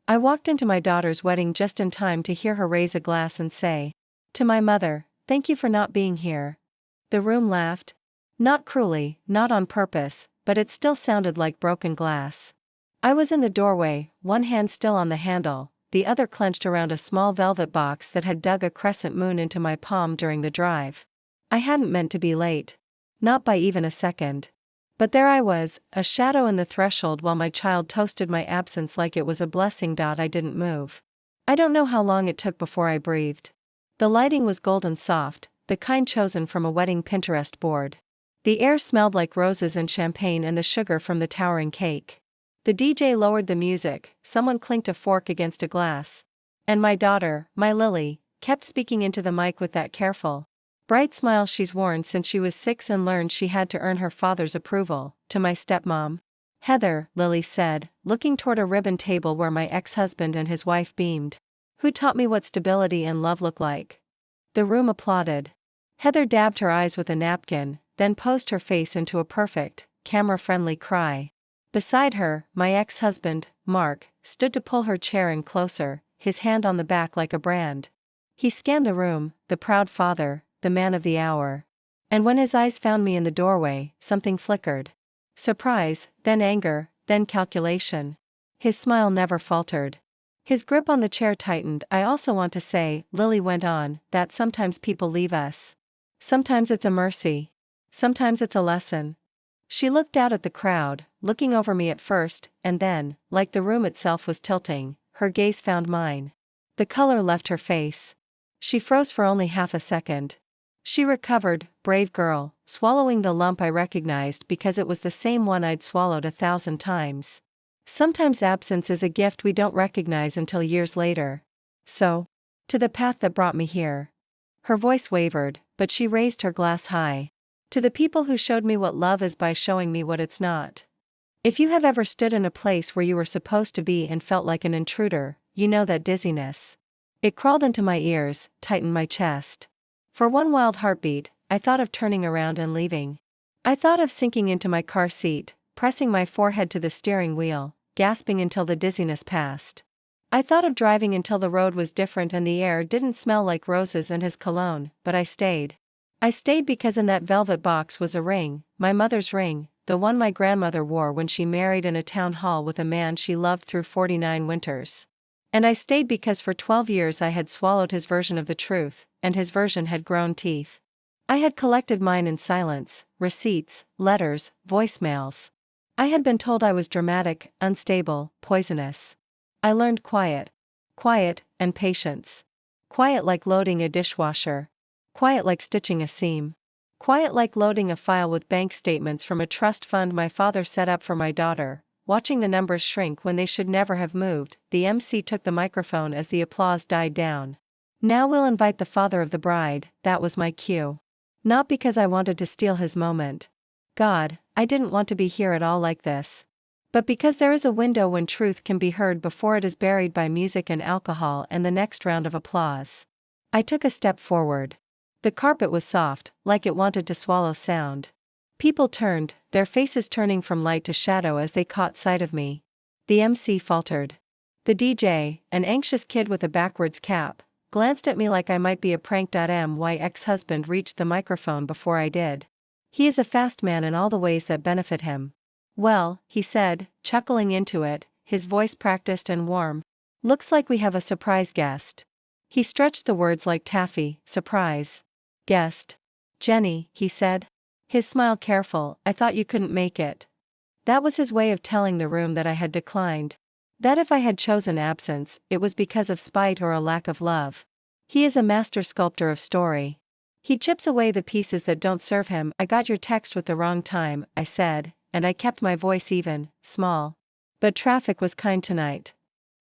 I walked into my daughter's wedding just in time to hear her raise a glass and say, "To my mother, thank you for not being here." The room laughed. Not cruelly, not on purpose, but it still sounded like broken glass. I was in the doorway, one hand still on the handle, the other clenched around a small velvet box that had dug a crescent moon into my palm during the drive. I hadn't meant to be late. Not by even a second. But there I was, a shadow in the threshold while my child toasted my absence like it was a blessing. I didn't move. I don't know how long it took before I breathed. The lighting was golden soft, the kind chosen from a wedding Pinterest board. The air smelled like roses and champagne and the sugar from the towering cake. The DJ lowered the music, someone clinked a fork against a glass. And my daughter, my Lily, kept speaking into the mic with that careful, bright smile she's worn since she was 6 and learned she had to earn her father's approval. "To my stepmom. Heather," Lily said, looking toward a ribbon table where my ex-husband and his wife beamed. "Who taught me what stability and love look like." The room applauded. Heather dabbed her eyes with a napkin, then posed her face into a perfect, camera-friendly cry. Beside her, my ex-husband, Mark, stood to pull her chair in closer, his hand on the back like a brand. He scanned the room, the proud father, the man of the hour. And when his eyes found me in the doorway, something flickered. Surprise, then anger, then calculation. His smile never faltered. His grip on the chair tightened. "I also want to say," Lily went on, "that sometimes people leave us. Sometimes it's a mercy. Sometimes it's a lesson." She looked out at the crowd, looking over me at first, and then, like the room itself was tilting, her gaze found mine. The color left her face. She froze for only half a second. She recovered, brave girl, swallowing the lump I recognized because it was the same one I'd swallowed 1,000 times. Sometimes absence is a gift we don't recognize until years later. "So, to the path that brought me here." Her voice wavered, but she raised her glass high. "To the people who showed me what love is by showing me what it's not." If you have ever stood in a place where you were supposed to be and felt like an intruder, you know that dizziness. It crawled into my ears, tightened my chest. For one wild heartbeat, I thought of turning around and leaving. I thought of sinking into my car seat, pressing my forehead to the steering wheel, gasping until the dizziness passed. I thought of driving until the road was different and the air didn't smell like roses and his cologne, but I stayed. I stayed because in that velvet box was a ring, my mother's ring, the one my grandmother wore when she married in a town hall with a man she loved through 49 winters. And I stayed because for 12 years I had swallowed his version of the truth, and his version had grown teeth. I had collected mine in silence, receipts, letters, voicemails. I had been told I was dramatic, unstable, poisonous. I learned quiet. Quiet, and patience. Quiet like loading a dishwasher. Quiet like stitching a seam. Quiet like loading a file with bank statements from a trust fund my father set up for my daughter, watching the numbers shrink when they should never have moved. The MC took the microphone as the applause died down. "Now we'll invite the father of the bride." That was my cue. Not because I wanted to steal his moment. God, I didn't want to be here at all like this. But because there is a window when truth can be heard before it is buried by music and alcohol and the next round of applause. I took a step forward. The carpet was soft, like it wanted to swallow sound. People turned, their faces turning from light to shadow as they caught sight of me. The MC faltered. The DJ, an anxious kid with a backwards cap, glanced at me like I might be a prank. My ex-husband reached the microphone before I did. He is a fast man in all the ways that benefit him. "Well," he said, chuckling into it, his voice practiced and warm. "Looks like we have a surprise guest." He stretched the words like taffy. Surprise. Guest. "Jenny," he said. His smile careful. "I thought you couldn't make it." That was his way of telling the room that I had declined. That if I had chosen absence, it was because of spite or a lack of love. He is a master sculptor of story. He chips away the pieces that don't serve him. "I got your text with the wrong time," I said, and I kept my voice even, small. "But traffic was kind tonight."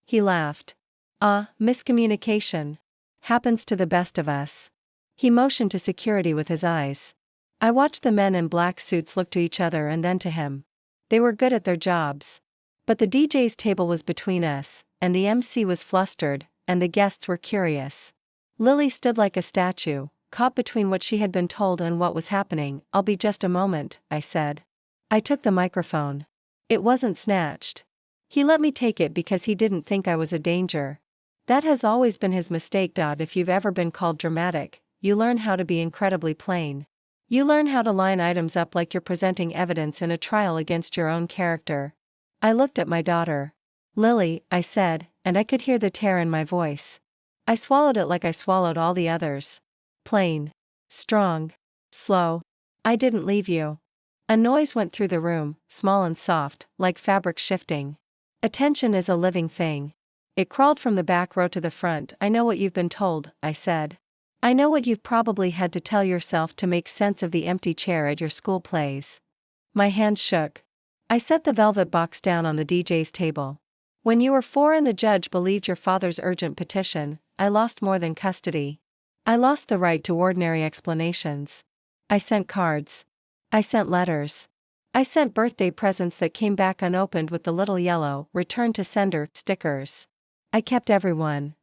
He laughed. Miscommunication. Happens to the best of us." He motioned to security with his eyes. I watched the men in black suits look to each other and then to him. They were good at their jobs. But the DJ's table was between us, and the MC was flustered, and the guests were curious. Lily stood like a statue, caught between what she had been told and what was happening. "I'll be just a moment," I said. I took the microphone. It wasn't snatched. He let me take it because he didn't think I was a danger. That has always been his mistake. If you've ever been called dramatic, you learn how to be incredibly plain. You learn how to line items up like you're presenting evidence in a trial against your own character. I looked at my daughter. Lily, I said, and I could hear the tear in my voice. I swallowed it like I swallowed all the others. Plain. Strong. Slow. I didn't leave you. A noise went through the room, small and soft, like fabric shifting. Attention is a living thing. It crawled from the back row to the front. I know what you've been told, I said. I know what you've probably had to tell yourself to make sense of the empty chair at your school plays. My hands shook. I set the velvet box down on the DJ's table. When you were 4 and the judge believed your father's urgent petition, I lost more than custody. I lost the right to ordinary explanations. I sent cards. I sent letters. I sent birthday presents that came back unopened with the little yellow "Return to Sender" stickers. I kept everyone.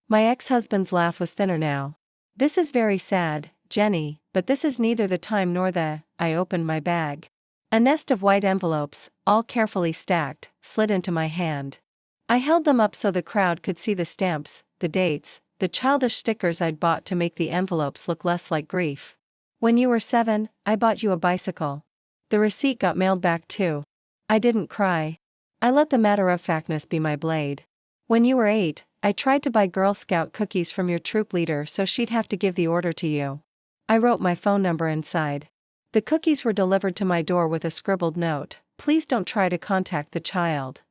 My ex-husband's laugh was thinner now. This is very sad, Jenny, but this is neither the time nor the. I opened my bag. A nest of white envelopes, all carefully stacked, slid into my hand. I held them up so the crowd could see the stamps, the dates, the childish stickers I'd bought to make the envelopes look less like grief. When you were 7, I bought you a bicycle. The receipt got mailed back too. I didn't cry. I let the matter-of-factness be my blade. When you were 8, I tried to buy Girl Scout cookies from your troop leader so she'd have to give the order to you. I wrote my phone number inside. The cookies were delivered to my door with a scribbled note: "Please don't try to contact the child.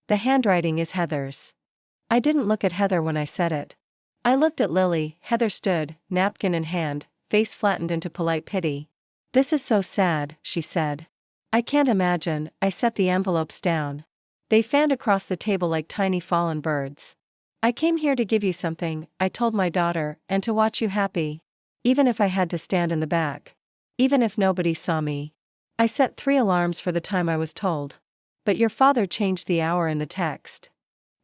The handwriting is Heather's." I didn't look at Heather when I said it. I looked at Lily. Heather stood, napkin in hand, face flattened into polite pity. "This is so sad," she said. "I can't imagine." I set the envelopes down. They fanned across the table like tiny fallen birds. "I came here to give you something," I told my daughter, "and to watch you happy. Even if I had to stand in the back. Even if nobody saw me." I set 3 alarms for the time I was told. "But your father changed the hour in the text."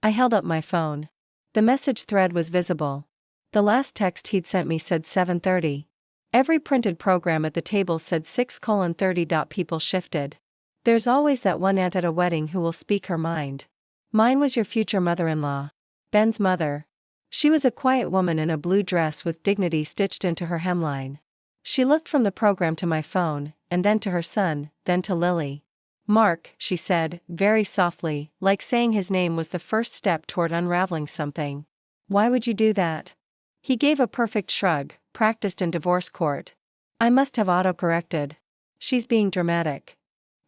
I held up my phone. The message thread was visible. The last text he'd sent me said 7:30. Every printed program at the table said 6:30. People shifted. There's always that one aunt at a wedding who will speak her mind. Mine was your future mother-in-law. Ben's mother. She was a quiet woman in a blue dress with dignity stitched into her hemline. She looked from the program to my phone, and then to her son, then to Lily. "Mark," she said, very softly, like saying his name was the first step toward unraveling something. "Why would you do that?" He gave a perfect shrug, practiced in divorce court. I must have autocorrected. "She's being dramatic."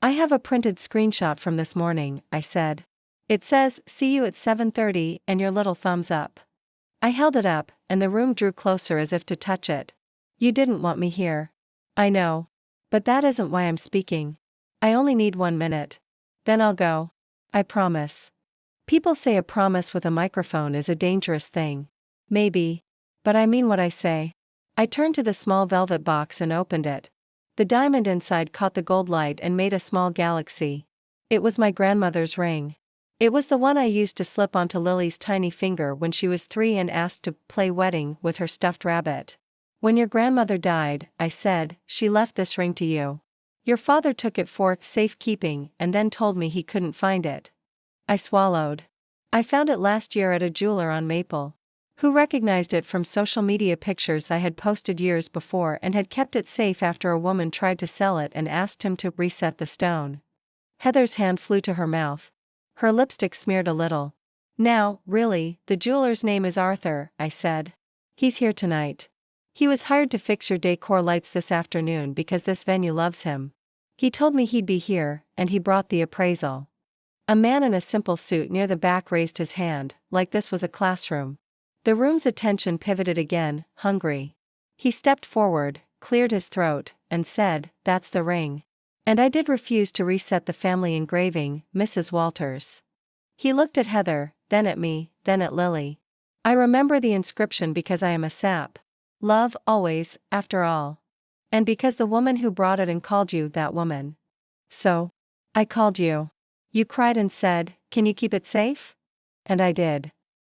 "I have a printed screenshot from this morning," I said. "It says, 'See you at 7:30, and your little thumbs up.'" I held it up, and the room drew closer as if to touch it. "You didn't want me here." "I know. But that isn't why I'm speaking. I only need 1 minute. Then I'll go. I promise." People say a promise with a microphone is a dangerous thing. Maybe. But I mean what I say. I turned to the small velvet box and opened it. The diamond inside caught the gold light and made a small galaxy. It was my grandmother's ring. It was the one I used to slip onto Lily's tiny finger when she was 3 and asked to play wedding with her stuffed rabbit. "When your grandmother died," I said, "she left this ring to you. Your father took it for safekeeping and then told me he couldn't find it." I swallowed. "I found it last year at a jeweler on Maple. Who recognized it from social media pictures I had posted years before and had kept it safe after a woman tried to sell it and asked him to reset the stone." Heather's hand flew to her mouth. Her lipstick smeared a little. "Now, really, the jeweler's name is Arthur," I said. "He's here tonight. He was hired to fix your decor lights this afternoon because this venue loves him. He told me he'd be here, and he brought the appraisal." A man in a simple suit near the back raised his hand, like this was a classroom. The room's attention pivoted again, hungry. He stepped forward, cleared his throat, and said, "That's the ring. And I did refuse to reset the family engraving, Mrs. Walters." He looked at Heather, then at me, then at Lily. "I remember the inscription because I am a sap. Love, always, after all. And because the woman who brought it and called you that woman. So. I called you. You cried and said, 'Can you keep it safe?' And I did."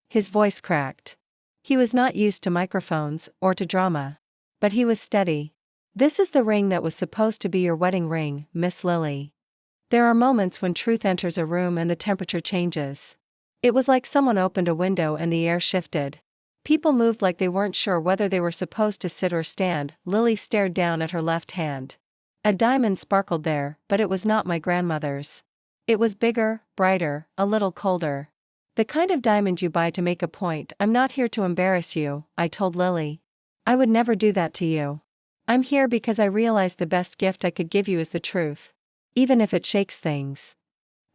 His voice cracked. He was not used to microphones, or to drama. But he was steady. "This is the ring that was supposed to be your wedding ring, Miss Lily. There are moments when truth enters a room and the temperature changes. It was like someone opened a window and the air shifted. People moved like they weren't sure whether they were supposed to sit or stand. Lily stared down at her left hand. A diamond sparkled there, but it was not my grandmother's. It was bigger, brighter, a little colder. The kind of diamond you buy to make a point. I'm not here to embarrass you, I told Lily. I would never do that to you. I'm here because I realize the best gift I could give you is the truth. Even if it shakes things.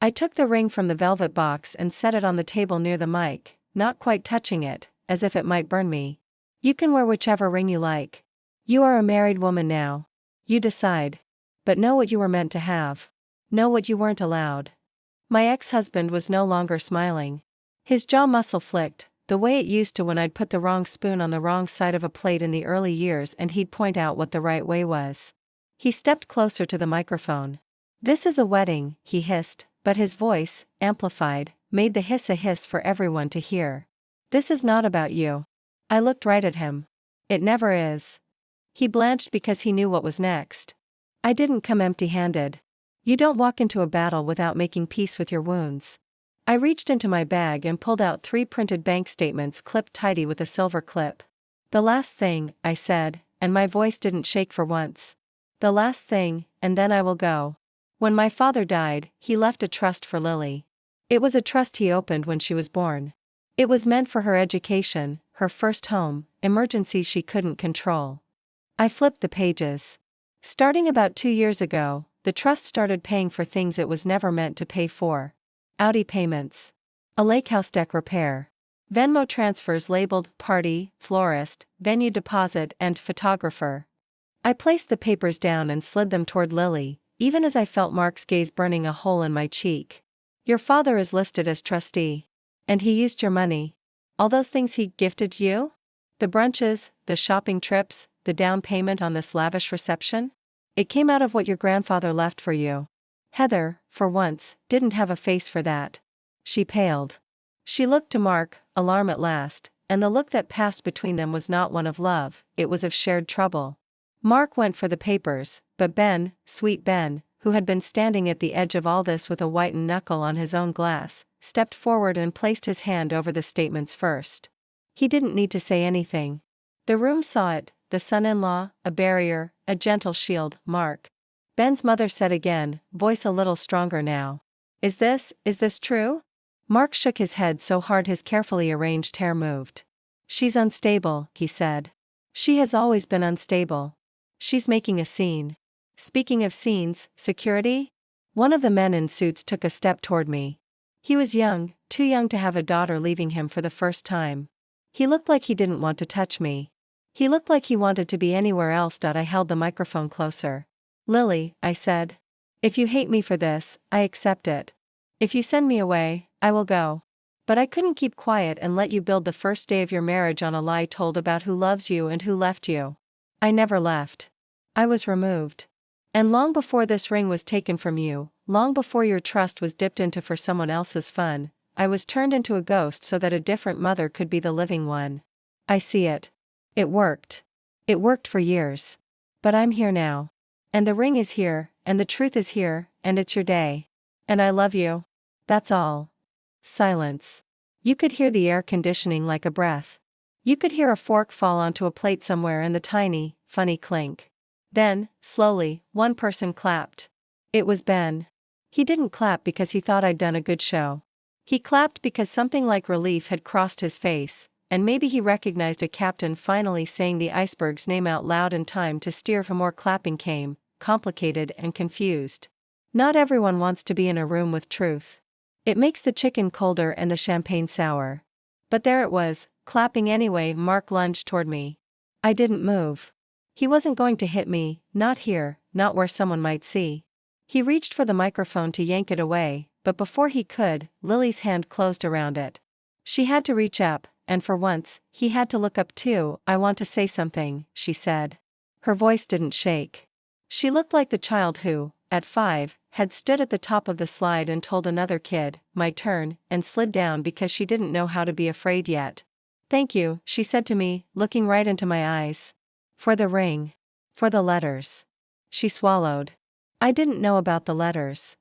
I took the ring from the velvet box and set it on the table near the mic, not quite touching it, as if it might burn me. You can wear whichever ring you like. You are a married woman now. You decide. But know what you were meant to have. Know what you weren't allowed. My ex-husband was no longer smiling. His jaw muscle flicked, the way it used to when I'd put the wrong spoon on the wrong side of a plate in the early years and he'd point out what the right way was. He stepped closer to the microphone. This is a wedding, he hissed, but his voice, amplified, made the hiss a hiss for everyone to hear. This is not about you. I looked right at him. It never is. He blanched because he knew what was next. I didn't come empty-handed. You don't walk into a battle without making peace with your wounds. I reached into my bag and pulled out 3 printed bank statements clipped tidy with a silver clip. The last thing, I said, and my voice didn't shake for once. The last thing, and then I will go. When my father died, he left a trust for Lily. It was a trust he opened when she was born. It was meant for her education, her first home, emergencies she couldn't control. I flipped the pages. Starting about 2 years ago, the trust started paying for things it was never meant to pay for. Audi payments. A lake house deck repair. Venmo transfers labeled party, florist, venue deposit and photographer. I placed the papers down and slid them toward Lily, even as I felt Mark's gaze burning a hole in my cheek. Your father is listed as trustee. And he used your money. All those things he gifted you? The brunches, the shopping trips, the down payment on this lavish reception? It came out of what your grandfather left for you. Heather, for once, didn't have a face for that. She paled. She looked to Mark, alarm at last, and the look that passed between them was not one of love, it was of shared trouble. Mark went for the papers, but Ben, sweet Ben, who had been standing at the edge of all this with a whitened knuckle on his own glass, stepped forward and placed his hand over the statements first. He didn't need to say anything. The room saw it, the son-in-law, a barrier, a gentle shield. Mark. Ben's mother said again, voice a little stronger now. Is this true? Mark shook his head so hard his carefully arranged hair moved. She's unstable, he said. She has always been unstable. She's making a scene. Speaking of scenes, security? One of the men in suits took a step toward me. He was young, too young to have a daughter leaving him for the first time. He looked like he didn't want to touch me. He looked like he wanted to be anywhere else. I held the microphone closer. Lily, I said. If you hate me for this, I accept it. If you send me away, I will go. But I couldn't keep quiet and let you build the first day of your marriage on a lie told about who loves you and who left you. I never left. I was removed. And long before this ring was taken from you, long before your trust was dipped into for someone else's fun, I was turned into a ghost so that a different mother could be the living one. I see it. It worked. It worked for years. But I'm here now. And the ring is here, and the truth is here, and it's your day. And I love you. That's all. Silence. You could hear the air conditioning like a breath. You could hear a fork fall onto a plate somewhere and the tiny, funny clink. Then, slowly, one person clapped. It was Ben. He didn't clap because he thought I'd done a good show. He clapped because something like relief had crossed his face, and maybe he recognized a captain finally saying the iceberg's name out loud in time to steer for more. Clapping came, complicated and confused. Not everyone wants to be in a room with truth. It makes the chicken colder and the champagne sour. But there it was, clapping anyway. Mark lunged toward me. I didn't move. He wasn't going to hit me, not here, not where someone might see. He reached for the microphone to yank it away, but before he could, Lily's hand closed around it. She had to reach up, and for once, he had to look up too. I want to say something, she said. Her voice didn't shake. She looked like the child who, at 5, had stood at the top of the slide and told another kid, my turn, and slid down because she didn't know how to be afraid yet. Thank you, she said to me, looking right into my eyes. For the ring. For the letters. She swallowed. I didn't know about the letters.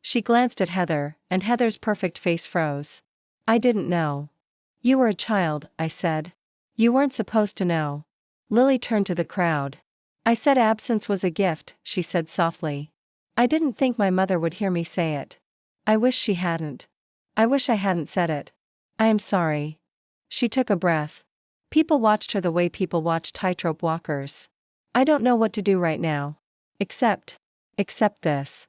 She glanced at Heather, and Heather's perfect face froze. I didn't know. You were a child, I said. You weren't supposed to know. Lily turned to the crowd. I said absence was a gift, she said softly. I didn't think my mother would hear me say it. I wish she hadn't. I wish I hadn't said it. I am sorry. She took a breath. People watched her the way people watch tightrope walkers. I don't know what to do right now. Except this.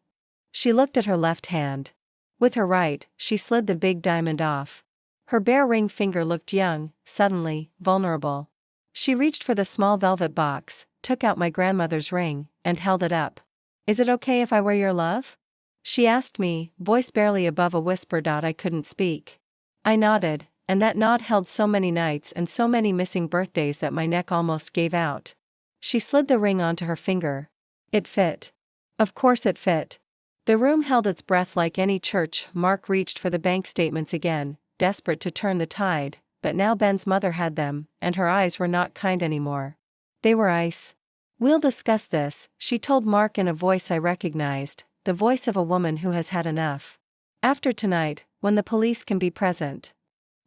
She looked at her left hand. With her right, she slid the big diamond off. Her bare ring finger looked young, suddenly, vulnerable. She reached for the small velvet box, took out my grandmother's ring, and held it up. Is it okay if I wear your love? She asked me, voice barely above a whisper. I couldn't speak. I nodded, and that nod held so many nights and so many missing birthdays that my neck almost gave out. She slid the ring onto her finger. It fit. Of course it fit. The room held its breath like any church. Mark reached for the bank statements again, desperate to turn the tide, but now Ben's mother had them, and her eyes were not kind anymore. They were ice. We'll discuss this, she told Mark in a voice I recognized, the voice of a woman who has had enough. After tonight, when the police can be present.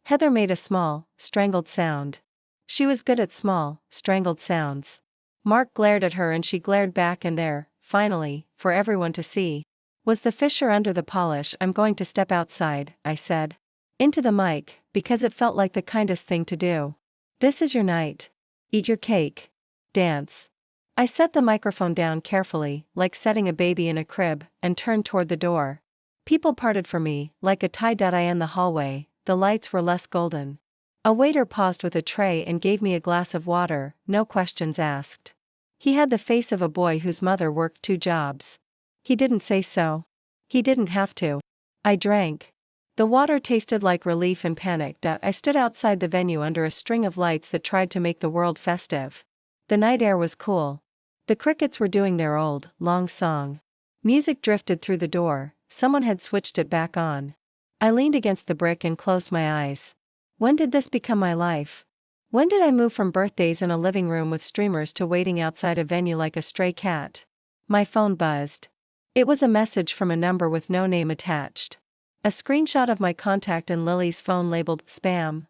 Heather made a small, strangled sound. She was good at small, strangled sounds. Mark glared at her and she glared back, and there, finally, for everyone to see, was the fissure under the polish. I'm going to step outside, I said. Into the mic, because it felt like the kindest thing to do. This is your night. Eat your cake. Dance. I set the microphone down carefully, like setting a baby in a crib, and turned toward the door. People parted for me, like a tie-dye in the hallway. The lights were less golden. A waiter paused with a tray and gave me a glass of water, no questions asked. He had the face of a boy whose mother worked 2 jobs. He didn't say so. He didn't have to. I drank. The water tasted like relief and panic. I stood outside the venue under a string of lights that tried to make the world festive. The night air was cool. The crickets were doing their old, long song. Music drifted through the door. Someone had switched it back on. I leaned against the brick and closed my eyes. When did this become my life? When did I move from birthdays in a living room with streamers to waiting outside a venue like a stray cat? My phone buzzed. It was a message from a number with no name attached. A screenshot of my contact in Lily's phone labeled spam.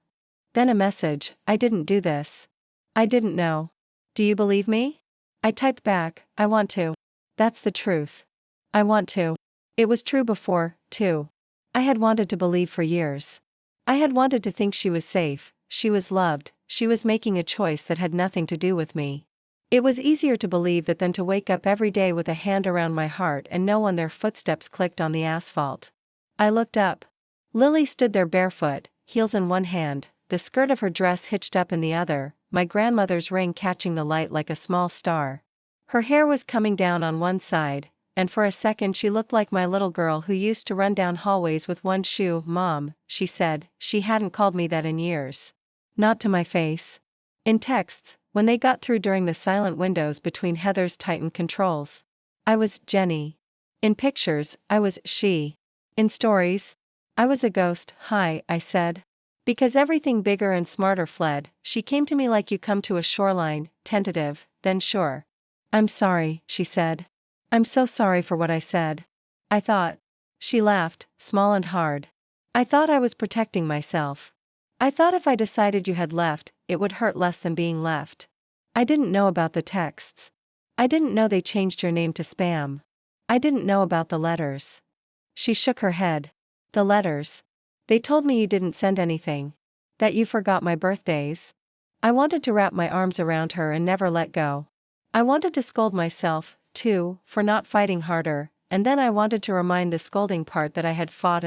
Then a message, I didn't do this. I didn't know. Do you believe me? I typed back, I want to. That's the truth. I want to. It was true before, too. I had wanted to believe for years. I had wanted to think she was safe, she was loved, she was making a choice that had nothing to do with me. It was easier to believe that than to wake up every day with a hand around my heart and know when their footsteps clicked on the asphalt. I looked up. Lily stood there barefoot, heels in one hand, the skirt of her dress hitched up in the other, my grandmother's ring catching the light like a small star. Her hair was coming down on one side, and for a second she looked like my little girl who used to run down hallways with one shoe. Mom, she said, she hadn't called me that in years. Not to my face. In texts, when they got through during the silent windows between Heather's tightened controls. I was Jenny. In pictures, I was she. In stories, I was a ghost. Hi, I said. Because everything bigger and smarter fled, she came to me like you come to a shoreline, tentative, then sure. I'm sorry, she said. I'm so sorry for what I said. I thought. She laughed, small and hard. I thought I was protecting myself. I thought if I decided you had left, it would hurt less than being left. I didn't know about the texts. I didn't know they changed your name to spam. I didn't know about the letters. She shook her head. The letters. They told me you didn't send anything. That you forgot my birthdays. I wanted to wrap my arms around her and never let go. I wanted to scold myself, too, for not fighting harder, and then I wanted to remind the scolding part that I had fought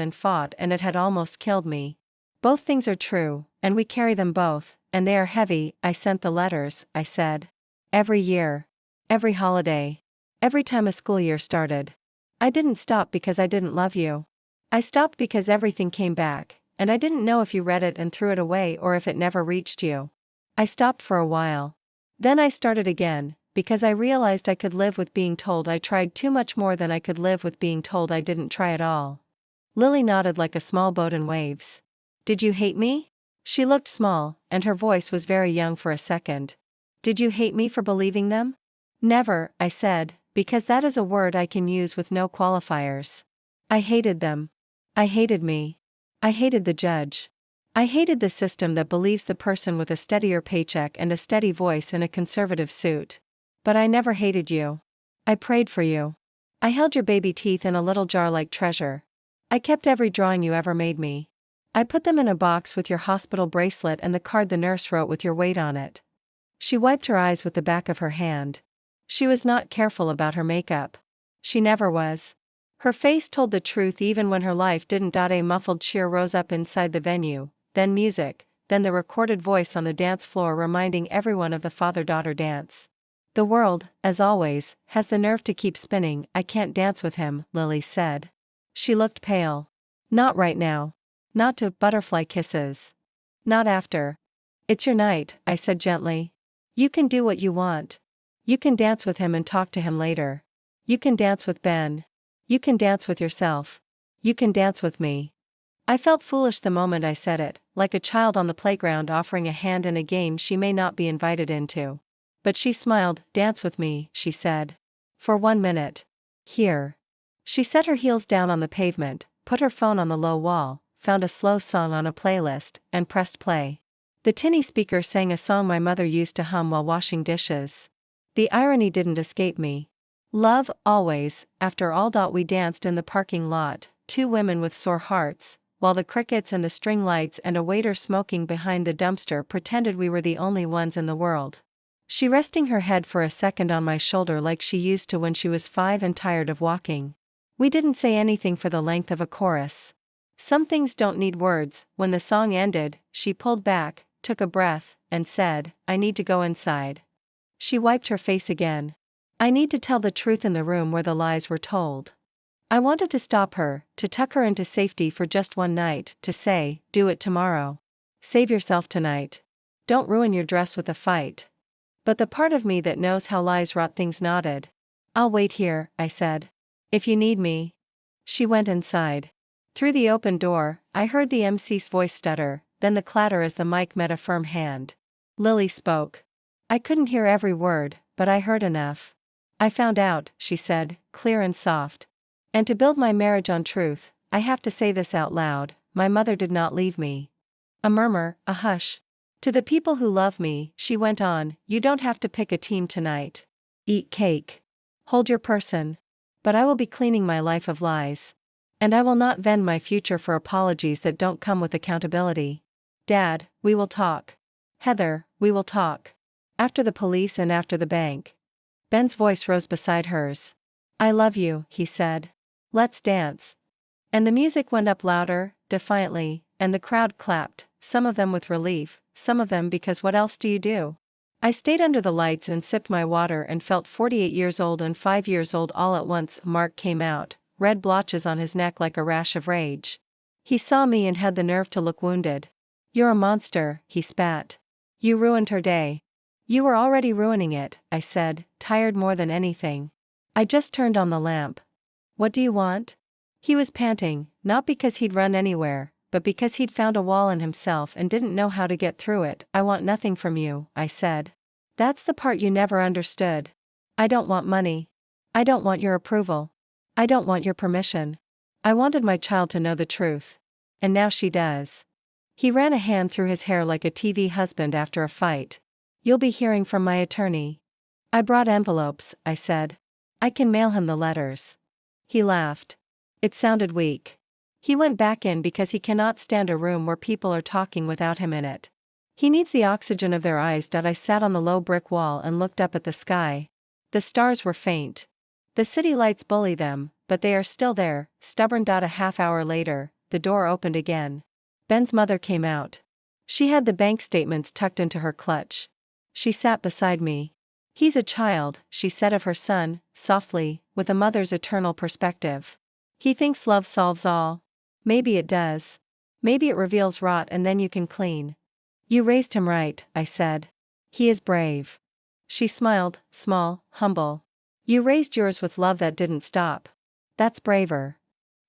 and it had almost killed me. Both things are true, and we carry them both, and they are heavy. I sent the letters, I said. Every year. Every holiday. Every time a school year started. I didn't stop because I didn't love you. I stopped because everything came back, and I didn't know if you read it and threw it away or if it never reached you. I stopped for a while. Then I started again, because I realized I could live with being told I tried too much more than I could live with being told I didn't try at all. Lily nodded like a small boat in waves. Did you hate me? She looked small, and her voice was very young for a second. Did you hate me for believing them? Never, I said, because that is a word I can use with no qualifiers. I hated them. I hated me. I hated the judge. I hated the system that believes the person with a steadier paycheck and a steady voice in a conservative suit. But I never hated you. I prayed for you. I held your baby teeth in a little jar like treasure. I kept every drawing you ever made me. I put them in a box with your hospital bracelet and the card the nurse wrote with your weight on it. She wiped her eyes with the back of her hand. She was not careful about her makeup. She never was. Her face told the truth even when her life didn't. A muffled cheer rose up inside the venue, then music, then the recorded voice on the dance floor reminding everyone of the father-daughter dance. The world, as always, has the nerve to keep spinning. I can't dance with him, Lily said. She looked pale. Not right now. Not to butterfly kisses. Not after. It's your night, I said gently. You can do what you want. You can dance with him and talk to him later. You can dance with Ben. You can dance with yourself. You can dance with me. I felt foolish the moment I said it, like a child on the playground offering a hand in a game she may not be invited into. But she smiled. Dance with me, she said. For 1 minute. Here. She set her heels down on the pavement, put her phone on the low wall, found a slow song on a playlist, and pressed play. The tinny speaker sang a song my mother used to hum while washing dishes. The irony didn't escape me. Love, always, after all. We danced in the parking lot, two women with sore hearts, while the crickets and the string lights and a waiter smoking behind the dumpster pretended we were the only ones in the world. She resting her head for a second on my shoulder like she used to when she was 5 and tired of walking. We didn't say anything for the length of a chorus. Some things don't need words. When the song ended, she pulled back, took a breath, and said, I need to go inside. She wiped her face again. I need to tell the truth in the room where the lies were told. I wanted to stop her, to tuck her into safety for just one night, to say, do it tomorrow. Save yourself tonight. Don't ruin your dress with a fight. But the part of me that knows how lies rot things nodded. I'll wait here, I said. If you need me. She went inside. Through the open door, I heard the MC's voice stutter, then the clatter as the mic met a firm hand. Lily spoke. I couldn't hear every word, but I heard enough. I found out, she said, clear and soft. And to build my marriage on truth, I have to say this out loud, my mother did not leave me. A murmur, a hush. To the people who love me, she went on, you don't have to pick a team tonight. Eat cake. Hold your person. But I will be cleaning my life of lies. And I will not vend my future for apologies that don't come with accountability. Dad, we will talk. Heather, we will talk. After the police and after the bank. Ben's voice rose beside hers. I love you, he said. Let's dance. And the music went up louder, defiantly, and the crowd clapped, some of them with relief, some of them because what else do you do? I stayed under the lights and sipped my water and felt 48 years old and 5 years old all at once. Mark came out, red blotches on his neck like a rash of rage. He saw me and had the nerve to look wounded. You're a monster, he spat. You ruined her day. You were already ruining it, I said, tired more than anything. I just turned on the lamp. What do you want? He was panting, not because he'd run anywhere, but because he'd found a wall in himself and didn't know how to get through it. I want nothing from you, I said. That's the part you never understood. I don't want money. I don't want your approval. I don't want your permission. I wanted my child to know the truth. And now she does. He ran a hand through his hair like a TV husband after a fight. You'll be hearing from my attorney. I brought envelopes, I said. I can mail him the letters. He laughed. It sounded weak. He went back in because he cannot stand a room where people are talking without him in it. He needs the oxygen of their eyes. I sat on the low brick wall and looked up at the sky. The stars were faint. The city lights bully them, but they are still there, stubborn. A half hour later, the door opened again. Ben's mother came out. She had the bank statements tucked into her clutch. She sat beside me. He's a child, she said of her son, softly, with a mother's eternal perspective. He thinks love solves all. Maybe it does. Maybe it reveals rot and then you can clean. You raised him right, I said. He is brave. She smiled, small, humble. You raised yours with love that didn't stop. That's braver.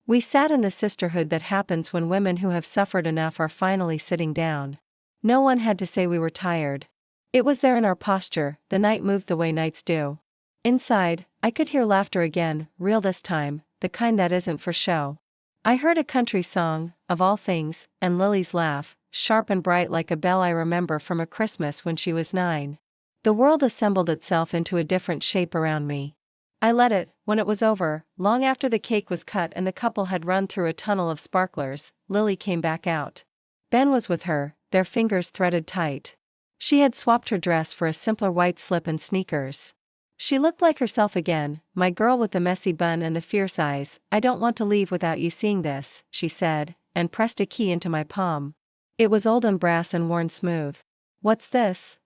We sat in the sisterhood that happens when women who have suffered enough are finally sitting down. No one had to say we were tired. It was there in our posture. The night moved the way nights do. Inside, I could hear laughter again, real this time. the kind that isn't for show. I heard a country song, of all things, and Lily's laugh, sharp and bright like a bell I remember from a Christmas when she was 9. The world assembled itself into a different shape around me. I let it, when it was over, long after the cake was cut and the couple had run through a tunnel of sparklers. Lily came back out. Ben was with her, their fingers threaded tight. She had swapped her dress for a simpler white slip and sneakers. She looked like herself again, my girl with the messy bun and the fierce eyes. "I don't want to leave without you seeing this," she said, and pressed a key into my palm. It was old and brass and worn smooth. "What's this?"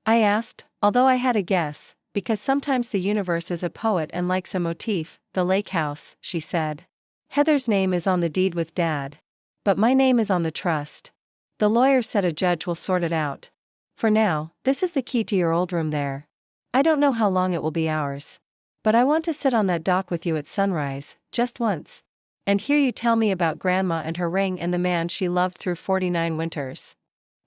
I asked, although I had a guess, because sometimes the universe is a poet and likes a motif. "The lake house," she said. "Heather's name is on the deed with Dad. But my name is on the trust. The lawyer said a judge will sort it out. For now, this is the key to your old room there. I don't know how long it will be ours. But I want to sit on that dock with you at sunrise, just once. And hear you tell me about Grandma and her ring and the man she loved through 49 winters.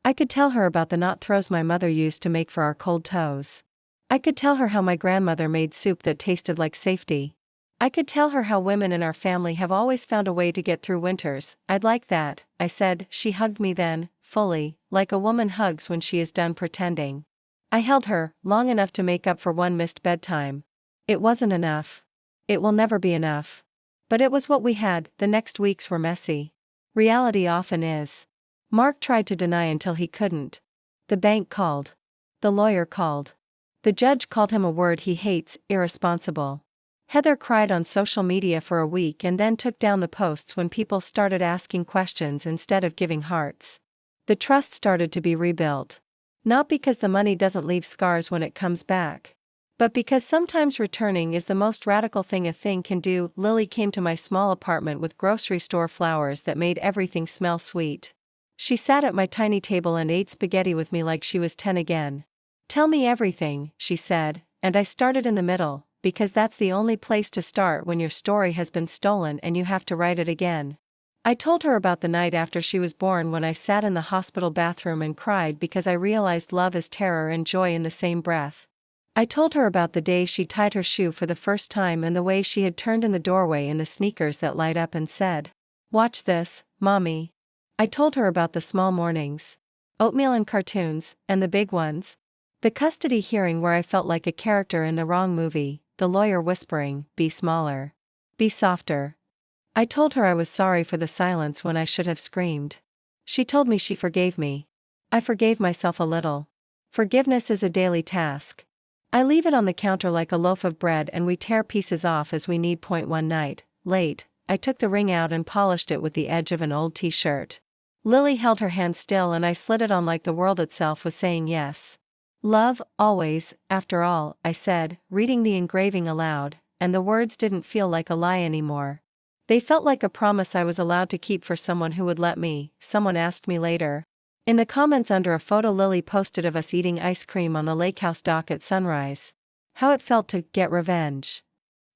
I could tell her about the knot throws my mother used to make for our cold toes. I could tell her how my grandmother made soup that tasted like safety. I could tell her how women in our family have always found a way to get through winters." "I'd like that," I said. She hugged me then, fully, like a woman hugs when she is done pretending. I held her, long enough to make up for one missed bedtime. It wasn't enough. It will never be enough. But it was what we had. The next weeks were messy. Reality often is. Mark tried to deny until he couldn't. The bank called. The lawyer called. The judge called him a word he hates, irresponsible. Heather cried on social media for a week and then took down the posts when people started asking questions instead of giving hearts. The trust started to be rebuilt. Not because the money doesn't leave scars when it comes back, but because sometimes returning is the most radical thing a thing can do. Lily came to my small apartment with grocery store flowers that made everything smell sweet. She sat at my tiny table and ate spaghetti with me like she was 10 again. "Tell me everything," she said, and I started in the middle, because that's the only place to start when your story has been stolen and you have to write it again. I told her about the night after she was born when I sat in the hospital bathroom and cried because I realized love is terror and joy in the same breath. I told her about the day she tied her shoe for the first time and the way she had turned in the doorway in the sneakers that light up and said, "Watch this, Mommy." I told her about the small mornings. Oatmeal and cartoons, and the big ones. The custody hearing where I felt like a character in the wrong movie, the lawyer whispering, "Be smaller. Be softer." I told her I was sorry for the silence when I should have screamed. She told me she forgave me. I forgave myself a little. Forgiveness is a daily task. I leave it on the counter like a loaf of bread and we tear pieces off as we need. One night, late, I took the ring out and polished it with the edge of an old t-shirt. Lily held her hand still and I slid it on like the world itself was saying yes. "Love, always, after all," I said, reading the engraving aloud, and the words didn't feel like a lie anymore. They felt like a promise I was allowed to keep for someone who would let me. Someone asked me later. In the comments under a photo Lily posted of us eating ice cream on the lake house dock at sunrise. How it felt to get revenge.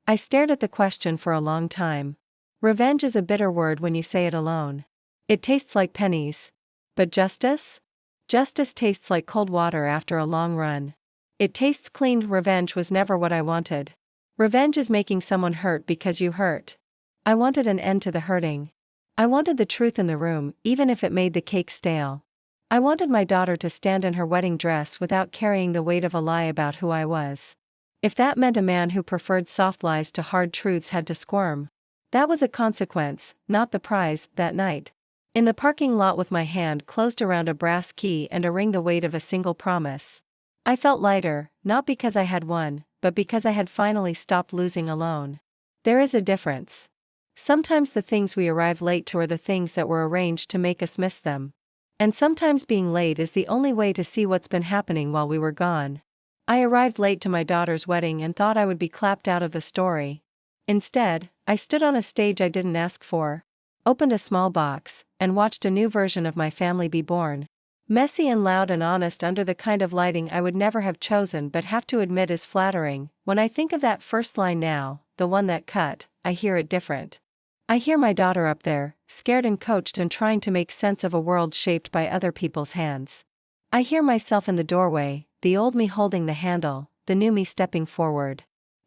I stared at the question for a long time. Revenge is a bitter word when you say it alone. It tastes like pennies. But justice? Justice tastes like cold water after a long run. It tastes clean. Revenge was never what I wanted. Revenge is making someone hurt because you hurt. I wanted an end to the hurting. I wanted the truth in the room, even if it made the cake stale. I wanted my daughter to stand in her wedding dress without carrying the weight of a lie about who I was. If that meant a man who preferred soft lies to hard truths had to squirm. That was a consequence, not the prize. That night, in the parking lot with my hand closed around a brass key and a ring the weight of a single promise, I felt lighter, not because I had won, but because I had finally stopped losing alone. There is a difference. Sometimes the things we arrive late to are the things that were arranged to make us miss them. And sometimes being late is the only way to see what's been happening while we were gone. I arrived late to my daughter's wedding and thought I would be clapped out of the story. Instead, I stood on a stage I didn't ask for, opened a small box, and watched a new version of my family be born. Messy and loud and honest under the kind of lighting I would never have chosen but have to admit is flattering. When I think of that first line now, the one that cut, I hear it different. I hear my daughter up there, scared and coached and trying to make sense of a world shaped by other people's hands. I hear myself in the doorway, the old me holding the handle, the new me stepping forward.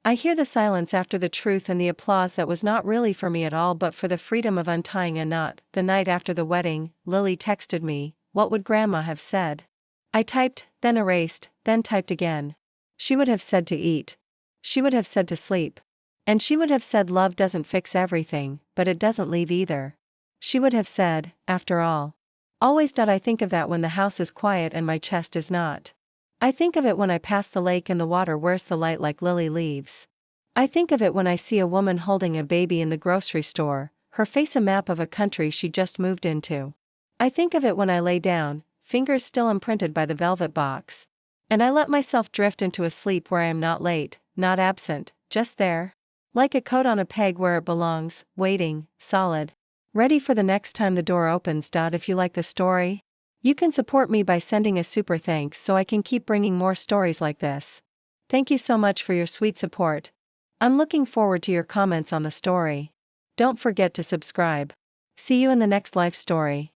I hear the silence after the truth and the applause that was not really for me at all but for the freedom of untying a knot. The night after the wedding, Lily texted me, "What would Grandma have said?" I typed, then erased, then typed again. She would have said to eat. She would have said to sleep. And she would have said love doesn't fix everything, but it doesn't leave either. She would have said, after all. Always. I think of that when the house is quiet and my chest is not. I think of it when I pass the lake and the water wears the light like lily leaves. I think of it when I see a woman holding a baby in the grocery store, her face a map of a country she just moved into. I think of it when I lay down, fingers still imprinted by the velvet box. And I let myself drift into a sleep where I am not late, not absent, just there. Like a coat on a peg where it belongs, waiting, solid. Ready for the next time the door opens. If you like the story, you can support me by sending a super thanks so I can keep bringing more stories like this. Thank you so much for your sweet support. I'm looking forward to your comments on the story. Don't forget to subscribe. See you in the next life story.